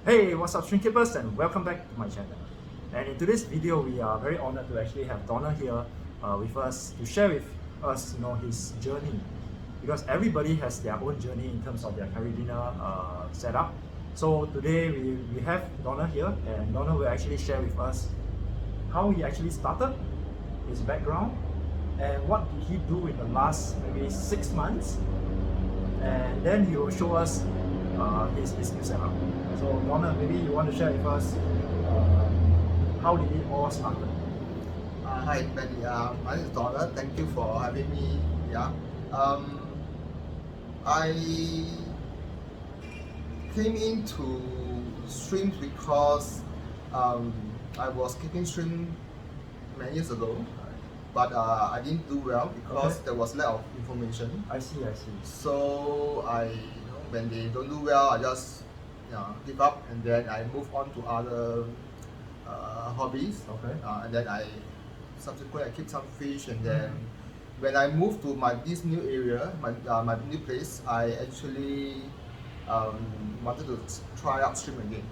Hey, what's up, Shrinkkeepers, and welcome back to my channel. And in today's video, we are very honored to actually have Donna here with us to share with us, his journey. Because everybody has their own journey in terms of their carabiner setup. So today we have Donna here, and Donna will actually share with us how he actually started, his background, and what did he do in the last maybe 6 months. And then he will show us his new setup. So Donna, maybe you want to share with us how did it all start? Hi, Benny. My name is Donna. Thank you for having me. Yeah. I came into shrimp because I was keeping shrimp many years ago, but I didn't do well because there was lack of information. I see. So when they don't do well, I just give up, and then I move on to other hobbies. And then subsequently I keep some fish, and then when I moved to this new area, my new place, I actually wanted to try out shrimp again.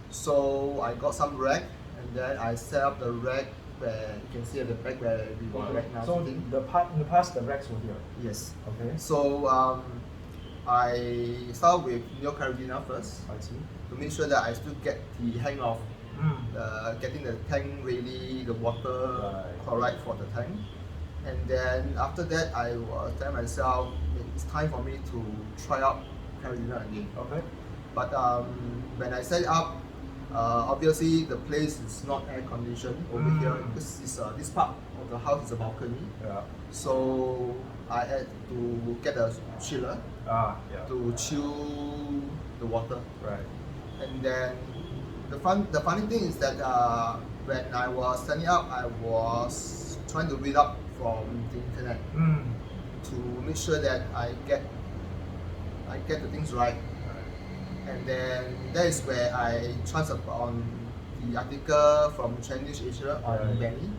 So I got some rack, and then I set up the rack where you can see at the back where we work right now. So in the past, the racks were here. Yes. So I start with Neo Carabiner first. I see. To make sure that I still get the hang of getting the tank ready, the water correct for the tank. And then after that, I will tell myself it's time for me to try out carabiner again. But when I set it up, obviously the place is not air conditioned over here. This part of the house is a balcony. So I had to get a chiller to chill the water. And then the funny thing is that when I was setting up, I was trying to read up from the internet to make sure that I get the things right. And then that is where I chanced upon the article from Chinese Asia on Berried.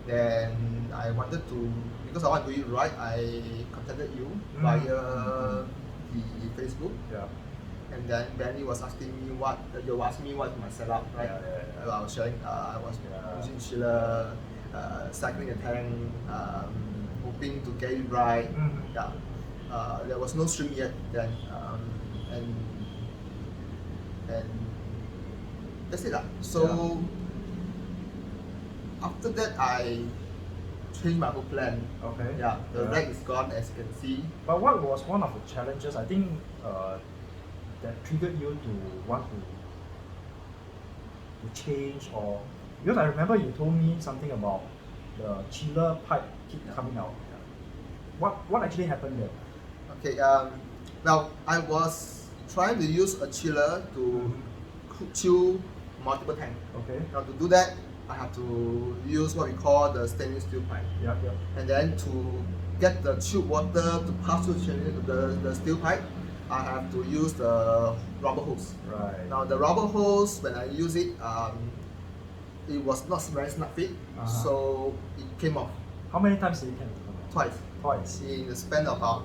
Then I wanted to, because I want to do it right, I contacted you via the Facebook. And then Benny was asking me what my setup, right? I was sharing, I was using chiller, cycling a tank, hoping to get it right. There was no stream yet then, and that's it. So after that, I changed my whole plan. The rack is gone, as you can see. But what was one of the challenges, I think, that triggered you to want to change? Or because I remember you told me something about the chiller pipe keep coming out. What actually happened there? Now I was trying to use a chiller to chill multiple tanks. Now to do that, I have to use what we call the stainless steel pipe. And then to get the chilled water to pass through the steel pipe, I have to use the rubber hose. Now the rubber hose, when I use it, it was not very snug fit, so it came off. How many times did it come off? Twice. In the span of about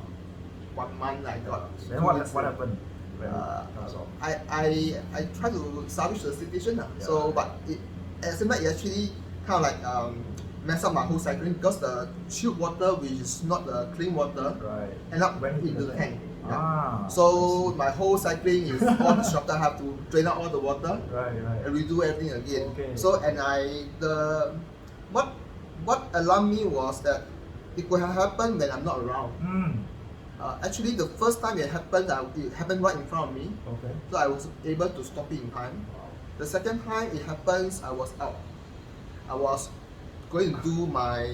1 month, I got. Then what happened? I tried to salvage the situation. But at the same time, it actually kind of like mess up my whole cycling, because the chilled water, which is not the clean water, end up into the tank. So my whole cycling is all disrupted. I have to drain out all the water and redo everything again. So what alarmed me was that it could have happened when I'm not around. Actually, the first time it happened right in front of me. So I was able to stop it in time. The second time it happens, I was out. I was going to do my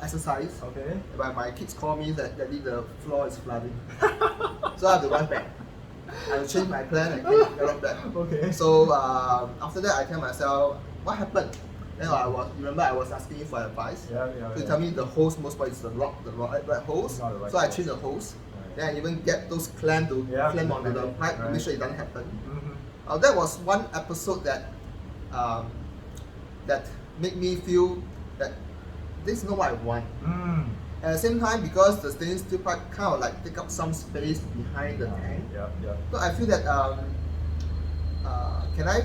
exercise. But my kids call me that the floor is flooding. So I have to run back. I have to change my plan and get back. So after that, I tell myself, what happened? Then I was asking you for advice. To tell me the hose, most part is the right hose. So I changed the hose. Then I even get those clamp onto the pipe to make sure it doesn't happen. That was one episode that made me feel that this is not what I want. At the same time, because the stainless steel pipe kind of like take up some space behind the tank. So I feel that can I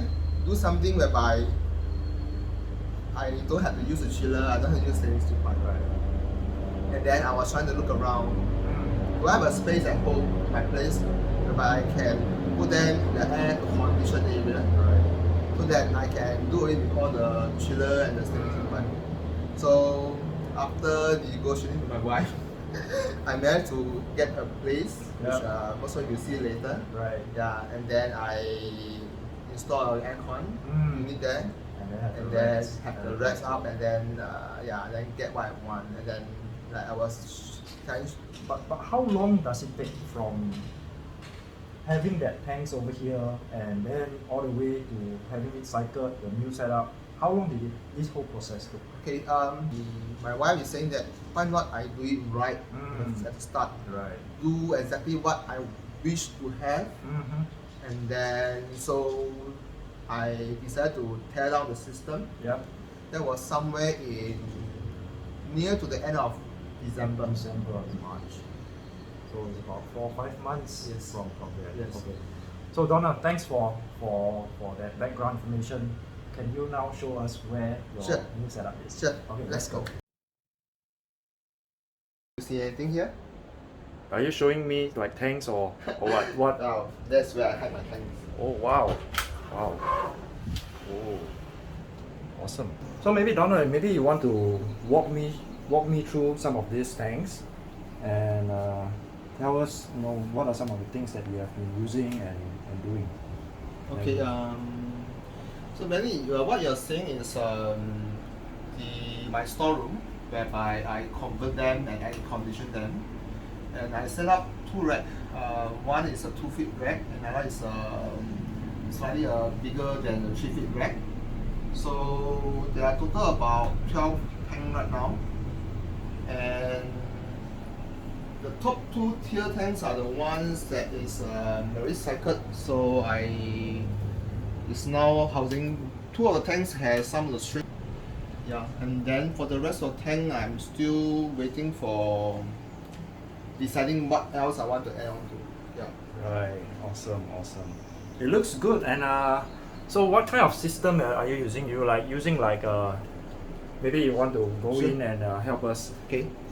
do something whereby I don't have to use a chiller, I don't have to use stainless steel pipe. Right. And then I was trying to look around. Do I have a space at home in my place whereby I can put them in the air conditioned area, Right. so that I can do it with all the chiller and the stainless steel pipe. So after negotiating with my wife, I managed to get a place, which also you'll see later. Right. Yeah, and then I install an aircon unit there, and then have the racks up, and then then get what I want, and then like I was trying. But how long does it take from having that tanks over here and then all the way to having it cycled, the new setup? How long did this whole process take? Okay, my wife is saying that why not I do it right at the start. Right. Do exactly what I wish to have, and then so I decided to tear down the system. Yep. That was somewhere in near to the end of December. March. So it's about 4 or 5 months from there. Yes. Okay. So Donna, thanks for that background information. Can you now show us where your new setup is? Sure. Okay, Let's go. You see anything here? Are you showing me like tanks or what? What? Oh, that's where I hide my tanks. Oh wow. Wow. Oh. Awesome. So maybe Donna, maybe you want to walk me through some of these tanks and tell us, what are some of the things that you have been using and doing. Okay. So mainly, what you're seeing is my storeroom, whereby I convert them and air condition them, and I set up 2 racks. One is a 2-feet rack, and another is slightly bigger than a 3-feet rack. So there are total about 12 tanks right now, and the top 2 tier tanks are the ones that is very cycled. So it's now housing 2 of the tanks has some of the string. Yeah, and then for the rest of the tank, I'm still waiting for deciding what else I want to add on to. Yeah. Right. Awesome. It looks good. And so what kind of system are you using? You using maybe you want to go in and help us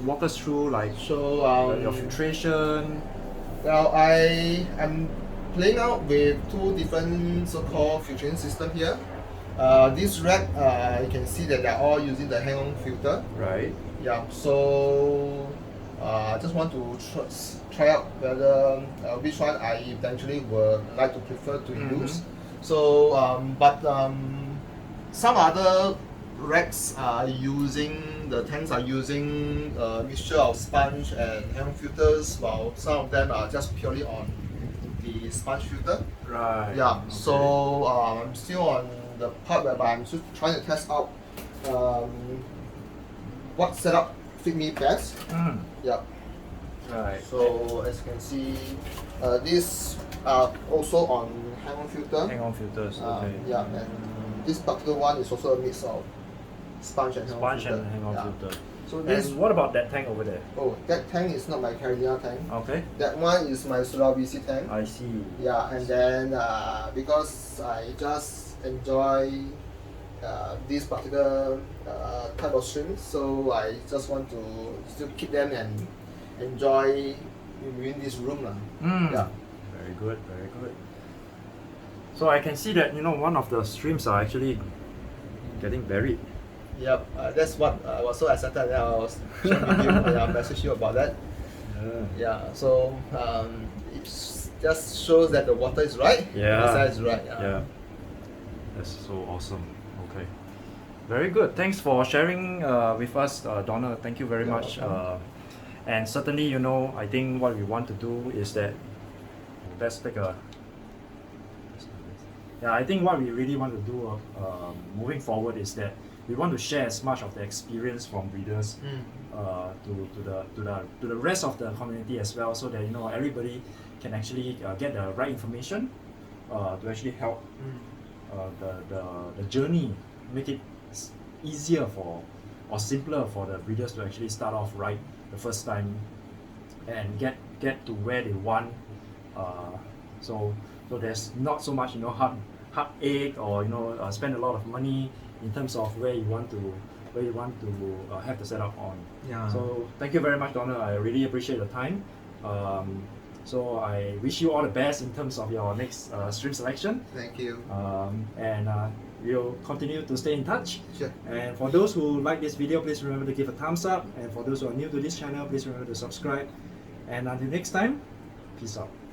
walk us through your filtration. Well, I'm playing out with 2 different so-called filtration system here. This rack, you can see that they're all using the hang-on filter. Right. Yeah. So I just want to try out whether which one I eventually would like to prefer to use. So, some other racks are using, the tanks are using a mixture of sponge and hang filters, while some of them are just purely on the sponge filter. Right. Yeah. Okay. So I'm still on the part whereby I'm just trying to test out what setup fit me best. Yeah. Right. So as you can see, these are also on hang-on filter. Hang-on filters. Okay. Yeah, and this particular one is also a mix of sponge and hang-on filter. Filter. So this. And what about that tank over there? Oh, that tank is not my Carolina tank. Okay. That one is my Sulawesi tank. I see. Yeah, and then because I just enjoy this particular type of shrimp, so I just want to still keep them and enjoy within this room. Yeah. Very good. So I can see that one of the streams are actually getting buried. Yep, that's what I was so excited that I was sharing with you. I messaged you about that. Yeah, so it just shows that the water is right. Yeah. The size is right. Yeah. That's so awesome. Okay. Very good. Thanks for sharing with us, Donna. Thank you very much. And certainly, I think what we want to do is that let's take a. Yeah, I think what we really want to do moving forward is that we want to share as much of the experience from breeders to the rest of the community as well, so that everybody can actually get the right information to actually help the journey, make it easier or simpler for the breeders to actually start off right the first time and get to where they want. So there's not so much heartache or spend a lot of money in terms of where you want to have the setup on. Yeah. So thank you very much, Donald. I really appreciate the time. So I wish you all the best in terms of your next stream selection. Thank you. And we'll continue to stay in touch. Sure. And for those who like this video, please remember to give a thumbs up. And for those who are new to this channel, please remember to subscribe. And until next time, peace out.